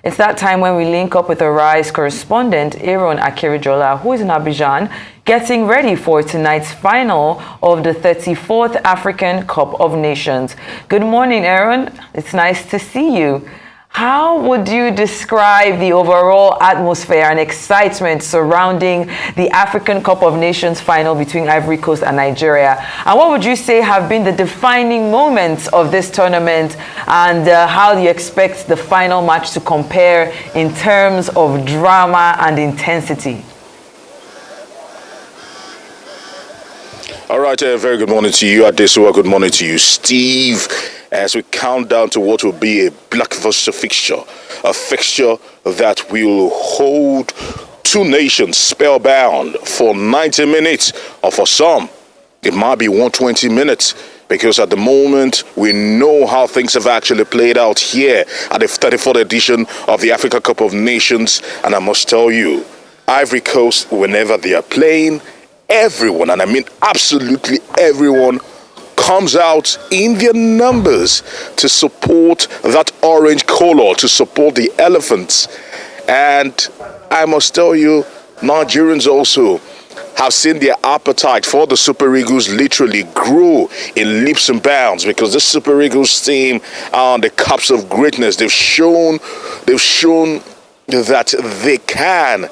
It's that time when we link up with our RISE correspondent, Aaron Akirijola, who is in Abidjan, getting ready for tonight's final of the 34th African Cup of Nations. Good morning, Aaron. It's nice to see you. How would you describe the overall atmosphere and excitement surrounding the African Cup of Nations final between Ivory Coast and Nigeria? And what would you say have been the defining moments of this tournament, and how do you expect the final match to compare in terms of drama and intensity? All right, very good morning to you, Adesua. Good morning to you, Steve. As we count down to what will be a blockbuster fixture, a fixture that will hold two nations spellbound for 90 minutes, or for some, it might be 120 minutes, because at the moment, we know how things have actually played out here at the 34th edition of the Africa Cup of Nations. And I must tell you, Ivory Coast, whenever they are playing, everyone, and I mean absolutely everyone, comes out in their numbers to support that orange color, to support the elephants. And I must tell you, Nigerians also have seen their appetite for the Super Eagles literally grow in leaps and bounds, because the Super Eagles team are on the cups of greatness. They've shown that they can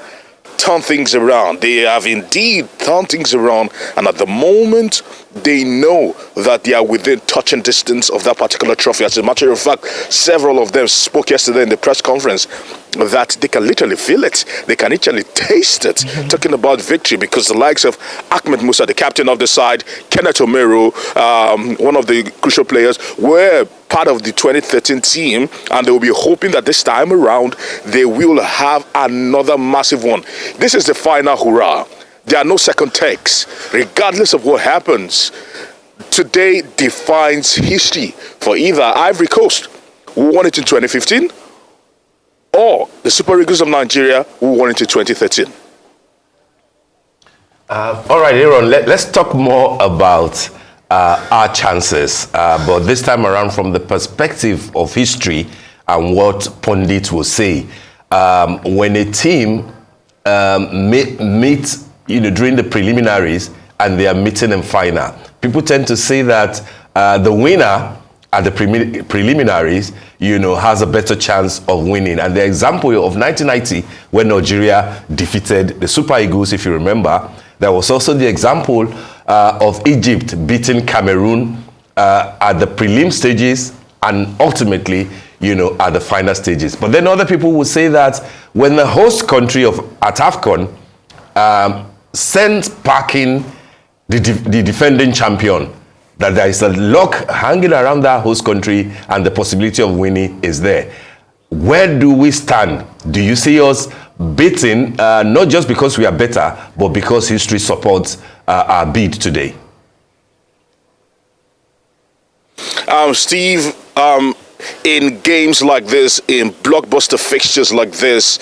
turn things around. They have indeed turned things around, and at the moment they know that they are within touching distance of that particular trophy. As a matter of fact, several of them spoke yesterday in the press conference that they can literally feel it, they can literally taste it, talking about victory, because the likes of Ahmed Musa, the captain of the side, Kenneth Omeru, one of the crucial players, were part of the 2013 team, and they will be hoping that this time around they will have another massive one. This is the final hurrah. There are no second takes. Regardless of what happens, today defines history for either Ivory Coast, who won it in 2015, or the Super Eagles of Nigeria, who won it in 2013. All right, Aaron, let's talk more about our chances, but this time around from the perspective of history and what pundits will say. When a team meets during the preliminaries and they are meeting in final, people tend to say that the winner at the preliminaries, has a better chance of winning. And the example of 1990, when Nigeria defeated the Super Eagles, if you remember, there was also the example of Egypt beating Cameroon at the prelim stages and ultimately, at the final stages. But then other people will say that when the host country at AFCON sends packing the defending champion, that there is a luck hanging around that host country and the possibility of winning is there. Where do we stand? Do you see us beating, not just because we are better, but because history supports our bid today? Steve, in games like this, in blockbuster fixtures like this,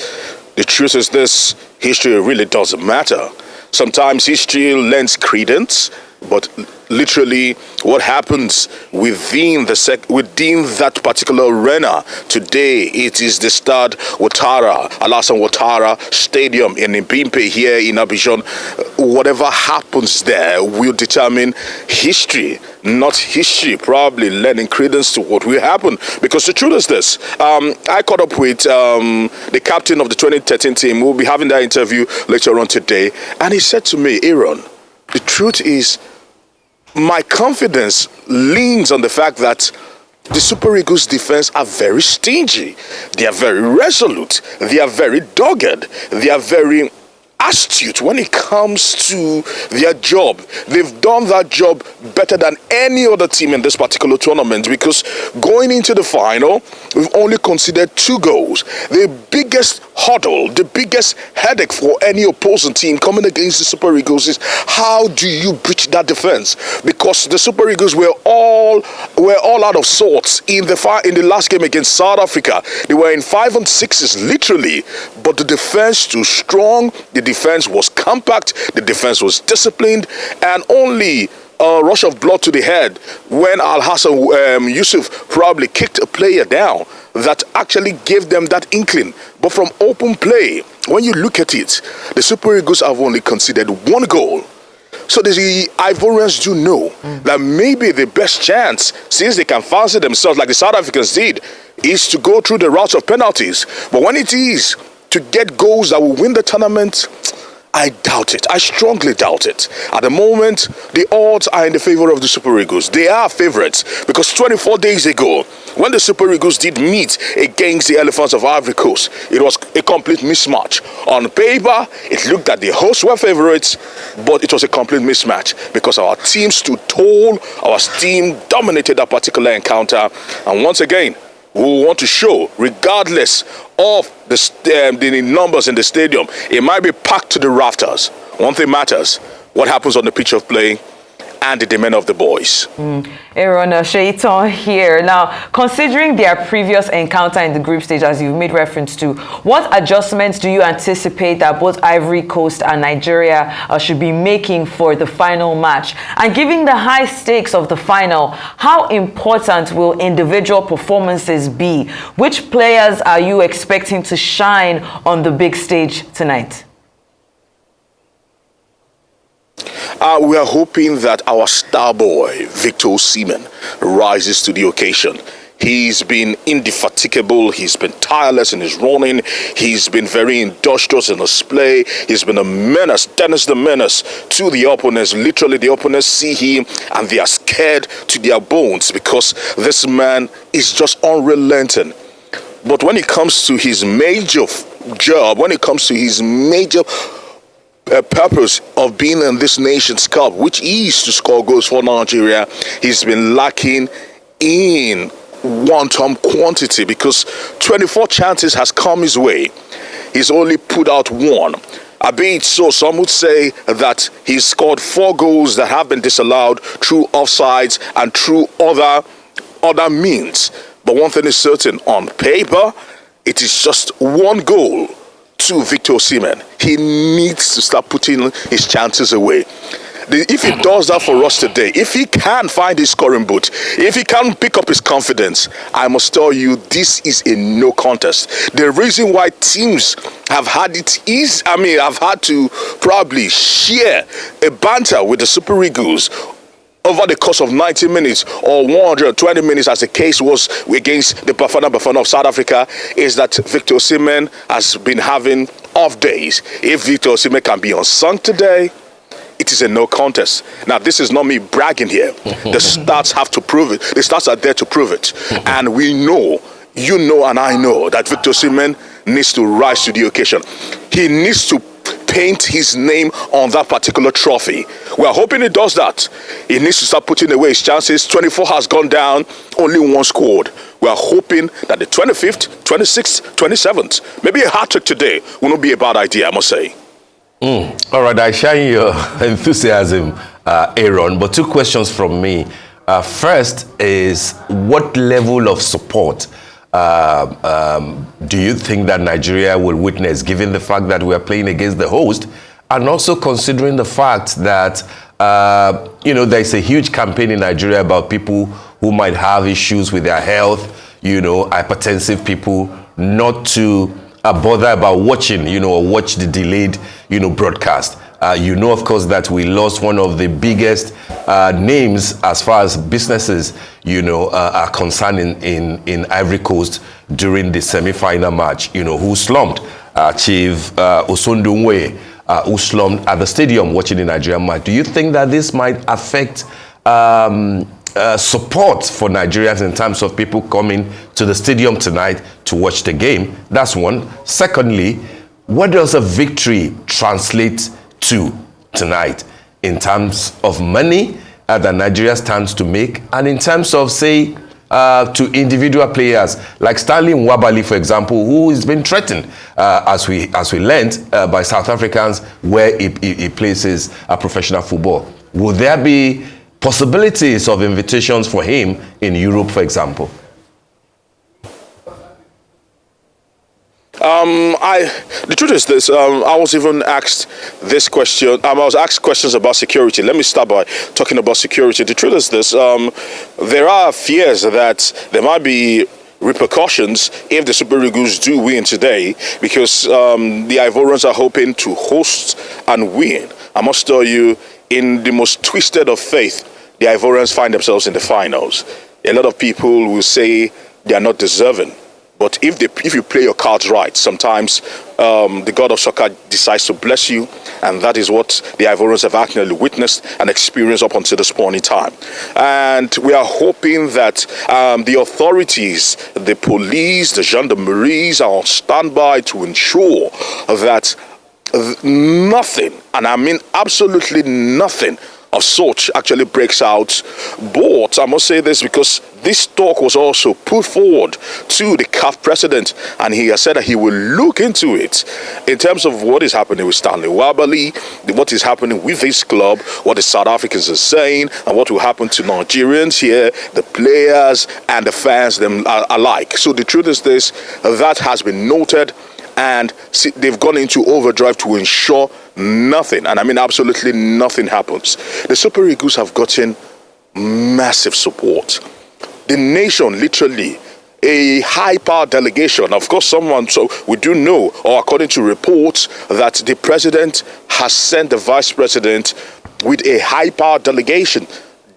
the truth is this: history really doesn't matter. Sometimes history lends credence, but literally what happens within that particular arena today, it is the Stade Alassane Ouattara Stadium in Mbimpe here in Abidjan. Whatever happens there will determine history, not history probably lending credence to what will happen. Because the truth is this: I caught up with the captain of the 2013 team. We'll be having that interview later on today, and he said to me, Aaron, the truth is, my confidence leans on the fact that the Super Eagles defense are very stingy. They are very resolute. They are very dogged. They are very astute when it comes to their job. They've done that job better than any other team in this particular tournament, because going into the final, we've only conceded 2 goals. The biggest hurdle, the biggest headache for any opposing team coming against the Super Eagles is how do you breach that defense? Because the Super Eagles were all out of sorts in the last game against South Africa. They were in 5 and 6s literally, but the defense too strong. The defense was compact, the defense was disciplined, and only a rush of blood to the head when Al Hassan Yusuf probably kicked a player down that actually gave them that inkling. But from open play, when you look at it, the Super Eagles have only conceded 1 goal. So the Ivorians do know that maybe the best chance, since they can fancy themselves like the South Africans did, is to go through the route of penalties. But when it is to get goals that will win the tournament, I doubt it. I strongly doubt it. At the moment, the odds are in the favor of the Super Eagles. They are favorites because 24 days ago, when the Super Eagles did meet against the Elephants of Ivory Coast, it was a complete mismatch. On paper, it looked that the hosts were favorites, but it was a complete mismatch because our team stood tall, our team dominated that particular encounter, and once again, we want to show, regardless of the numbers in the stadium, it might be packed to the rafters. One thing matters, what happens on the pitch of play and the demeanor of the boys. Aaron Shaitan here. Now, considering their previous encounter in the group stage, as you've made reference to, what adjustments do you anticipate that both Ivory Coast and Nigeria should be making for the final match? And given the high stakes of the final, how important will individual performances be? Which players are you expecting to shine on the big stage tonight? We are hoping that our star boy, Victor Osimhen, rises to the occasion. He's been indefatigable. He's been tireless in his running. He's been very industrious in his play. He's been a menace, Dennis the Menace, to the opponents. Literally, the opponents see him and they are scared to their bones because this man is just unrelenting. But when it comes to his major job, when it comes to his major purpose of being in this nation's cup, which is to score goals for Nigeria, he's been lacking in one-time quantity because 24 chances has come his way. He's only put out 1. Albeit so, some would say that he's scored 4 goals that have been disallowed through offsides and through other means. But one thing is certain, on paper, it is just 1 goal to Victor Osimhen. He needs to start putting his chances away. If he does that for us today, if he can find his scoring boot, if he can pick up his confidence, I must tell you, this is a no contest. The reason why teams have had it is, I've had to probably share a banter with the Super Eagles over the course of 90 minutes or 120 minutes, as the case was against the Bafana of South Africa, is that Victor Osimhen has been having off days. If Victor Osimhen can be unsung today, it is a no contest. Now, this is not me bragging here. The stats have to prove it. The stats are there to prove it. And we know, you know, and I know that Victor Osimhen needs to rise to the occasion. He needs to paint his name on that particular trophy. We are hoping he does that. He needs to start putting away his chances. 24 has gone down, only 1 scored. We are hoping that the 25th, 26th, 27th, maybe a hat-trick today will not be a bad idea, I must say. All right, I share your enthusiasm, Aaron, but 2 questions from me. First is, what level of support do you think that Nigeria will witness, given the fact that we are playing against the host, and also considering the fact that there's a huge campaign in Nigeria about people who might have issues with their health, hypertensive people, not to bother about watching, or watch the delayed, broadcast. Of course, that we lost one of the biggest names as far as businesses, are concerned in Ivory Coast during the semi-final match, who slumped. Chief Osondunwe, who slumped at the stadium watching the Nigerian match. Do you think that this might affect support for Nigerians in terms of people coming to the stadium tonight to watch the game? That's one. Secondly, what does a victory translate to tonight in terms of money that Nigeria stands to make, and in terms of, say, to individual players like Stanley Nwabali, for example, who has been threatened, as we learned, by South Africans where he plays professional football? Will there be possibilities of invitations for him in Europe, for example? The truth is this. I was even asked this question. I was asked questions about security. Let me start by talking about security. The truth is this. There are fears that there might be repercussions if the Super Eagles do win today, because the Ivorians are hoping to host and win. I must tell you, in the most twisted of faith, the Ivorians find themselves in the finals. A lot of people will say they are not deserving. But if you play your cards right, sometimes the God of soccer decides to bless you, and that is what the Ivorians have actually witnessed and experienced up until this point in time. And we are hoping that the authorities, the police, the gendarmeries are on standby to ensure that nothing, and I mean absolutely nothing, of such actually breaks out. But I must say this, because this talk was also put forward to the CAF president, and he has said that he will look into it in terms of what is happening with Stanley Wabali, what is happening with this club, what the South Africans are saying, and what will happen to Nigerians here, the players and the fans them alike. So the truth is this, that has been noted, and they've gone into overdrive to ensure nothing, and I mean absolutely nothing happens. The Super Eagles have gotten massive support. The nation, literally, a high-power delegation. Of course, so we do know, or according to reports, that the president has sent the vice president with a high-power delegation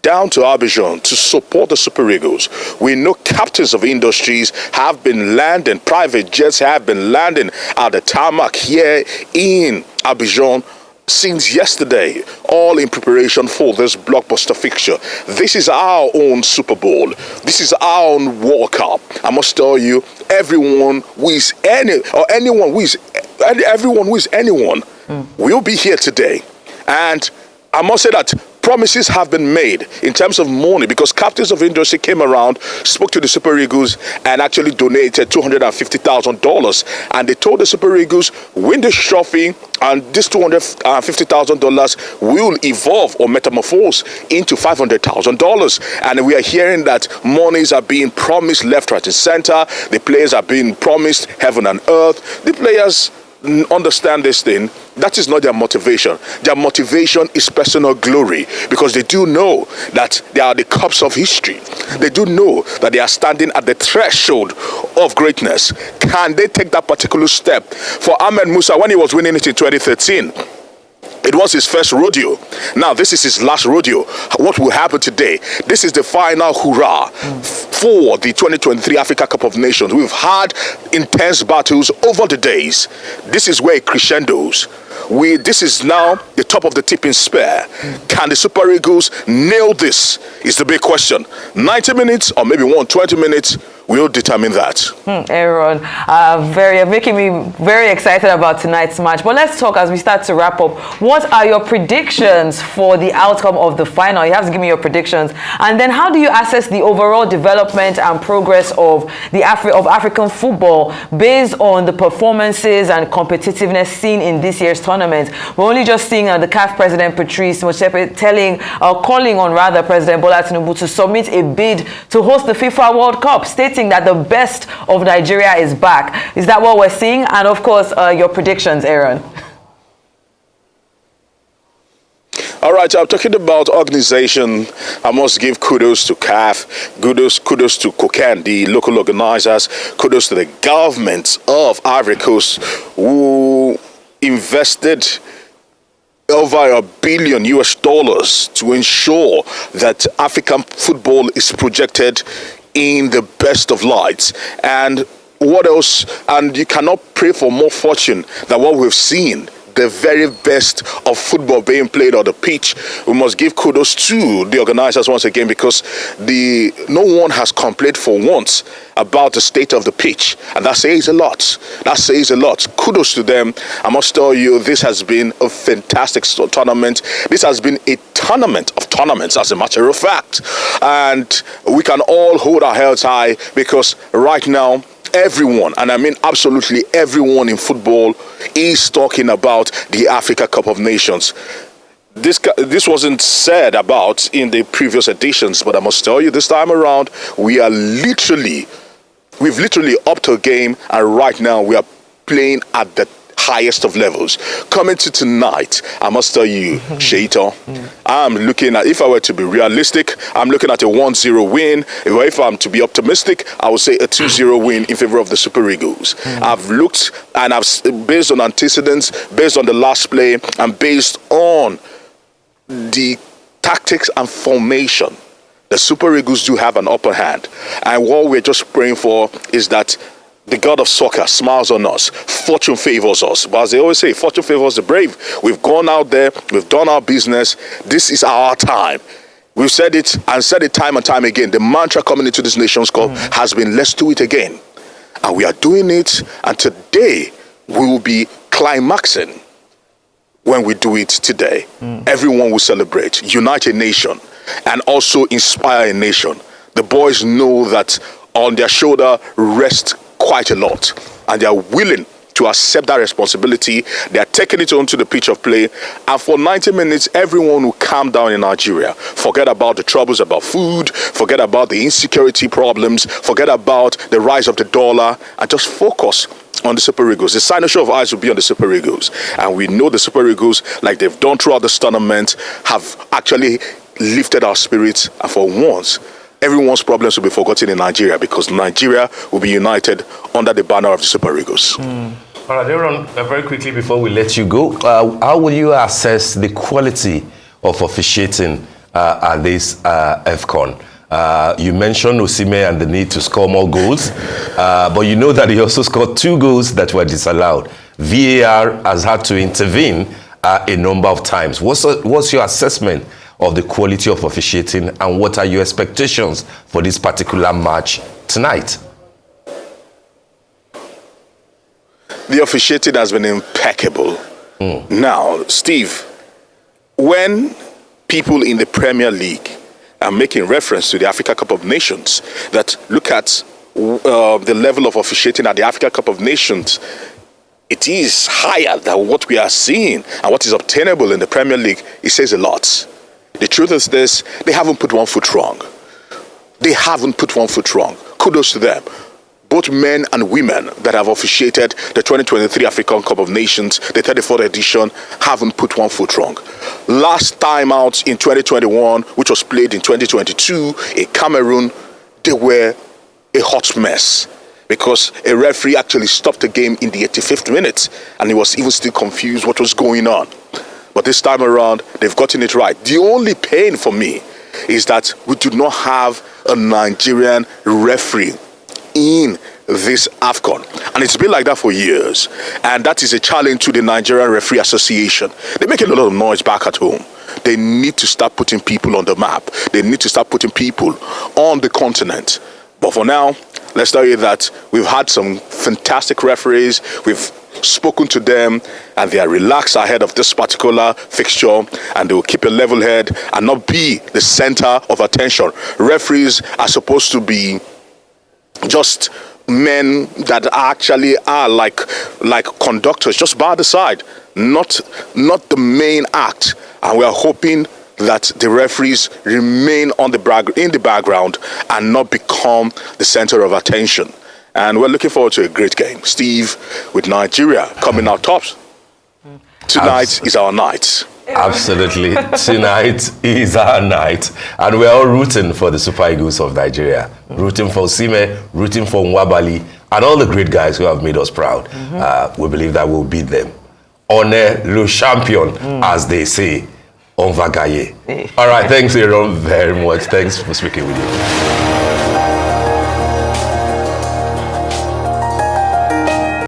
down to Abidjan to support the Super Eagles. We know captains of industries have been landing, private jets have been landing at the tarmac here in Abidjan since yesterday, all in preparation for this blockbuster fixture. This is our own Super Bowl. This is our own World Cup. I must tell you, everyone who is anyone will be here today. And I must say that promises have been made in terms of money, because captains of industry came around, spoke to the Super Eagles, and actually donated $250,000. And they told the Super Eagles, win this trophy, and this $250,000 will evolve or metamorphose into $500,000. And we are hearing that monies are being promised left, right, and center. The players are being promised heaven and earth. The players understand this thing. That is not their motivation. Their motivation is personal glory, because they do know that they are the cups of history. They do know that they are standing at the threshold of greatness. Can they take that particular step? For Ahmed Musa, when he was winning it in 2013, it was his first rodeo. Now, this is his last rodeo. What will happen today? This is the final hurrah for the 2023 Africa Cup of Nations. We've had intense battles over the days. This is where it crescendos. This is now the top of the tipping spear. Can the Super Eagles nail this? Is the big question. 90 minutes or maybe 120 minutes will determine that. Aaron, making me very excited about tonight's match. But let's talk as we start to wrap up. What are your predictions for the outcome of the final? You have to give me your predictions. And then how do you assess the overall development and progress of African football based on the performances and competitiveness seen in this year's tournament? We're only just seeing the CAF president Patrice Motsepe calling on President Bola Tinubu to submit a bid to host the FIFA World Cup, stating that the best of Nigeria is back. Is that what we're seeing? And of course, your predictions, Aaron. All right, I'm talking about organization. I must give kudos to CAF, kudos to COCAN, the local organizers, kudos to the government of Ivory Coast, who invested over $1 billion to ensure that African football is projected in the best of lights. And what else? And you cannot pray for more fortune than what we've seen. The very best of football being played on the pitch. We must give kudos to the organizers once again, because no one has complained for once about the state of the pitch, and that says a lot. That says a lot. Kudos to them. I must tell you, this has been a fantastic tournament. This has been a tournament of tournaments, as a matter of fact, and we can all hold our heads high, because right now, everyone, and I mean absolutely everyone in football, is talking about the Africa Cup of Nations. This wasn't said about in the previous editions, but I must tell you, this time around, we've literally upped our game, and right now we are playing at the highest of levels. Coming to tonight, I must tell you, Shaito, I'm looking at, if I were to be realistic, I'm looking at a 1-0 win. If I'm to be optimistic, I would say a 2-0 win in favor of the Super Eagles. I've looked and based on antecedents, based on the last play, and based on the tactics and formation, the Super Eagles do have an upper hand. And what we're just praying for is that the God of soccer smiles on us. Fortune favors us. But as they always say, fortune favors the brave. We've gone out there. We've done our business. This is our time. We've said it and said it time and time again. The mantra coming into this Nations Cup has been, let's do it again. And we are doing it. And today, we will be climaxing when we do it today. Everyone will celebrate, unite a nation, and also inspire a nation. The boys know that on their shoulder rests quite a lot, and they are willing to accept that responsibility. They are taking it onto the pitch of play, and for 90 minutes everyone will calm down in Nigeria. Forget about the troubles about food, forget about the insecurity problems, forget about the rise of the dollar, and just focus on the Super Eagles. The cynosure of eyes will be on the Super Eagles, and we know the Super Eagles, like they've done throughout this tournament, have actually lifted our spirits, and for once everyone's problems will be forgotten in Nigeria, because Nigeria will be united under the banner of the Super Eagles. All right, Aaron, very quickly before we let you go, how will you assess the quality of officiating at this AFCON? You mentioned Osimhen and the need to score more goals, but you know that he also scored 2 goals that were disallowed. VAR has had to intervene a number of times. What's your assessment of the quality of officiating, and what are your expectations for this particular match tonight? The officiating has been impeccable. Now, Steve, when people in the Premier League are making reference to the Africa Cup of Nations, that look at the level of officiating at the Africa Cup of Nations, it is higher than what we are seeing and what is obtainable in the Premier League. It says a lot. The truth is this: they haven't put one foot wrong. They haven't put one foot wrong. Kudos to them. Both men and women that have officiated the 2023 African Cup of Nations, the 34th edition, haven't put one foot wrong. Last time out in 2021, which was played in 2022 in Cameroon, they were a hot mess, because a referee actually stopped the game in the 85th minute, and he was even still confused what was going on. But this time around, they've gotten it right. The only pain for me is that we do not have a Nigerian referee in this AFCON. And it's been like that for years. And that is a challenge to the Nigerian Referee Association. They make a lot of noise back at home. They need to start putting people on the map. They need to start putting people on the continent. But for now, let's tell you that we've had some fantastic referees. We've spoken to them, and they are relaxed ahead of this particular fixture, and they will keep a level head and not be the center of attention. Referees are supposed to be just men that actually are like conductors, just by the side, not the main act. And we are hoping that the referees remain in the background and not become the center of attention. And we're looking forward to a great game. Steve, with Nigeria coming out tops, tonight is our night. Absolutely. Tonight is our night. And we're all rooting for the Super Eagles of Nigeria. Rooting for Osimhen, rooting for Nwabali, and all the great guys who have made us proud. We believe that we'll beat them. Honor le champion, as they say. On va gagner. All right, thanks, Aaron, very much. Thanks for speaking with you.